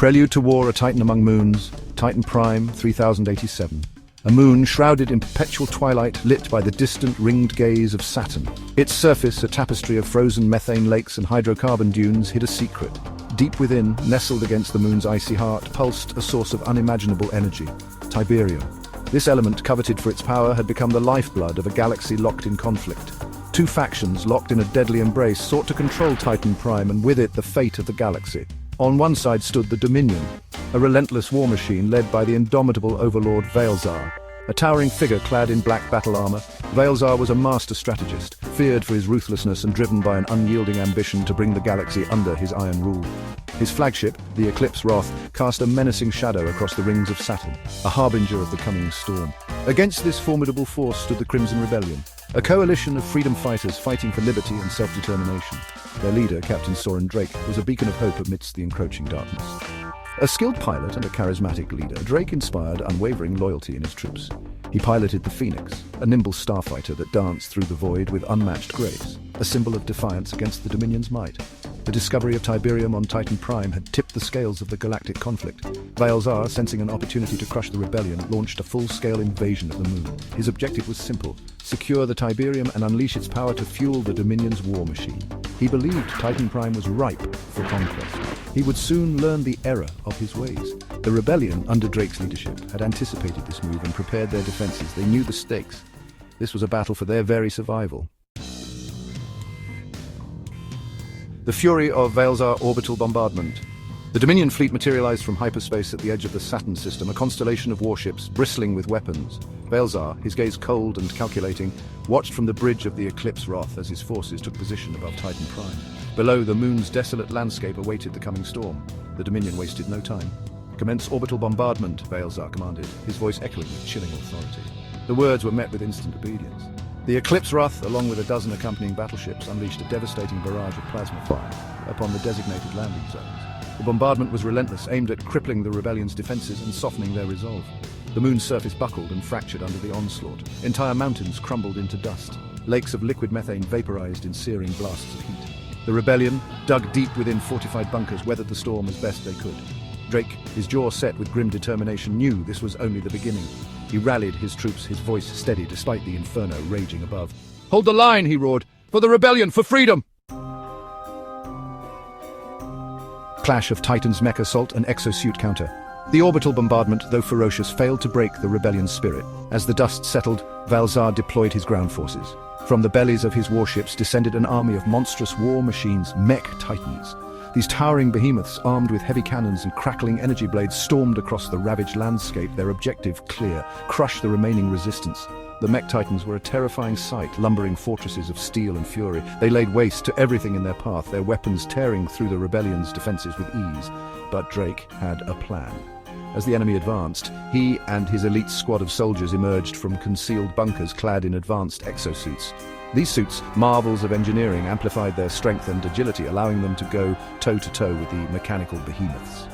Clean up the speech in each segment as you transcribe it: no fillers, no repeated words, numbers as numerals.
Prelude to War, A Titan Among Moons, Titan Prime 3087. A moon shrouded in perpetual twilight, lit by the distant ringed gaze of Saturn. Its surface, a tapestry of frozen methane lakes and hydrocarbon dunes, hid a secret. Deep within, nestled against the moon's icy heart, pulsed a source of unimaginable energy, Tiberium. This element, coveted for its power, had become the lifeblood of a galaxy locked in conflict. Two factions, locked in a deadly embrace, sought to control Titan Prime and with it the fate of the galaxy. On one side stood the Dominion, a relentless war machine led by the indomitable overlord Veilzar. A towering figure clad in black battle armor, Veilzar was a master strategist, feared for his ruthlessness and driven by an unyielding ambition to bring the galaxy under his iron rule. His flagship, the Eclipse Wrath, cast a menacing shadow across the rings of Saturn, a harbinger of the coming storm. Against this formidable force stood the Crimson Rebellion, a coalition of freedom fighters fighting for liberty and self-determination. Their leader, Captain Soren Drake, was a beacon of hope amidst the encroaching darkness. A skilled pilot and a charismatic leader, Drake inspired unwavering loyalty in his troops. He piloted the Phoenix, a nimble starfighter that danced through the void with unmatched grace, a symbol of defiance against the Dominion's might. The discovery of Tiberium on Titan Prime had tipped the scales of the galactic conflict. Veilzar, sensing an opportunity to crush the rebellion, launched a full-scale invasion of the moon. His objective was simple: secure the Tiberium and unleash its power to fuel the Dominion's war machine. He believed Titan Prime was ripe for conquest. He would soon learn the error of his ways. The rebellion, under Drake's leadership, had anticipated this move and prepared their defenses. They knew the stakes. This was a battle for their very survival. The fury of Veilzar orbital bombardment. The Dominion fleet materialized from hyperspace at the edge of the Saturn system, a constellation of warships bristling with weapons. Veilzar, his gaze cold and calculating, watched from the bridge of the Eclipse Wrath as his forces took position above Titan Prime. Below, the moon's desolate landscape awaited the coming storm. The Dominion wasted no time. "Commence orbital bombardment," Veilzar commanded, his voice echoing with chilling authority. The words were met with instant obedience. The Eclipse Wrath, along with a dozen accompanying battleships, unleashed a devastating barrage of plasma fire upon the designated landing zones. The bombardment was relentless, aimed at crippling the rebellion's defenses and softening their resolve. The moon's surface buckled and fractured under the onslaught. Entire mountains crumbled into dust. Lakes of liquid methane vaporized in searing blasts of heat. The rebellion, dug deep within fortified bunkers, weathered the storm as best they could. Drake, his jaw set with grim determination, knew this was only the beginning. He rallied his troops, his voice steady despite the inferno raging above. "Hold the line," he roared. "For the rebellion, for freedom!" Clash of Titan's mech assault and exosuit counter. The orbital bombardment, though ferocious, failed to break the rebellion's spirit. As the dust settled, Veilzar deployed his ground forces. From the bellies of his warships descended an army of monstrous war machines, mech titans. These towering behemoths, armed with heavy cannons and crackling energy blades, stormed across the ravaged landscape, their objective clear: crush the remaining resistance. The mech titans were a terrifying sight, lumbering fortresses of steel and fury. They laid waste to everything in their path, their weapons tearing through the rebellion's defenses with ease. But Drake had a plan. As the enemy advanced, he and his elite squad of soldiers emerged from concealed bunkers clad in advanced exosuits. These suits, marvels of engineering, amplified their strength and agility, allowing them to go toe-to-toe with the mechanical behemoths.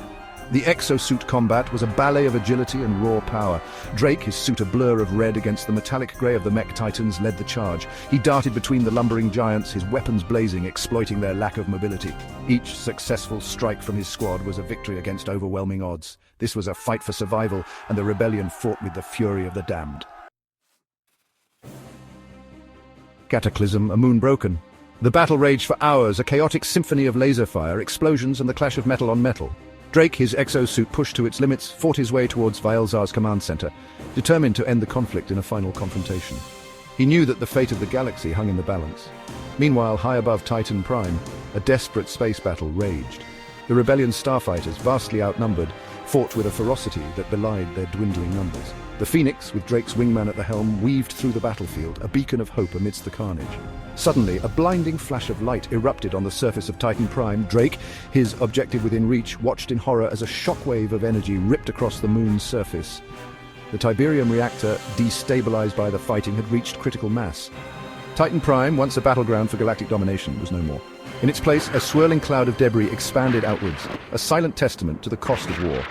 The exosuit combat was a ballet of agility and raw power. Drake, his suit a blur of red against the metallic grey of the mech titans, led the charge. He darted between the lumbering giants, his weapons blazing, exploiting their lack of mobility. Each successful strike from his squad was a victory against overwhelming odds. This was a fight for survival, and the rebellion fought with the fury of the damned. Cataclysm, a moon broken. The battle raged for hours, a chaotic symphony of laser fire, explosions, and the clash of metal on metal. Drake, his exosuit pushed to its limits, fought his way towards Veilzar's command center, determined to end the conflict in a final confrontation. He knew that the fate of the galaxy hung in the balance. Meanwhile, high above Titan Prime, a desperate space battle raged. The rebellion's starfighters, vastly outnumbered, fought with a ferocity that belied their dwindling numbers. The Phoenix, with Drake's wingman at the helm, weaved through the battlefield, a beacon of hope amidst the carnage. Suddenly, a blinding flash of light erupted on the surface of Titan Prime. Drake, his objective within reach, watched in horror as a shockwave of energy ripped across the moon's surface. The Tiberium reactor, destabilized by the fighting, had reached critical mass. Titan Prime, once a battleground for galactic domination, was no more. In its place, a swirling cloud of debris expanded outwards, a silent testament to the cost of war.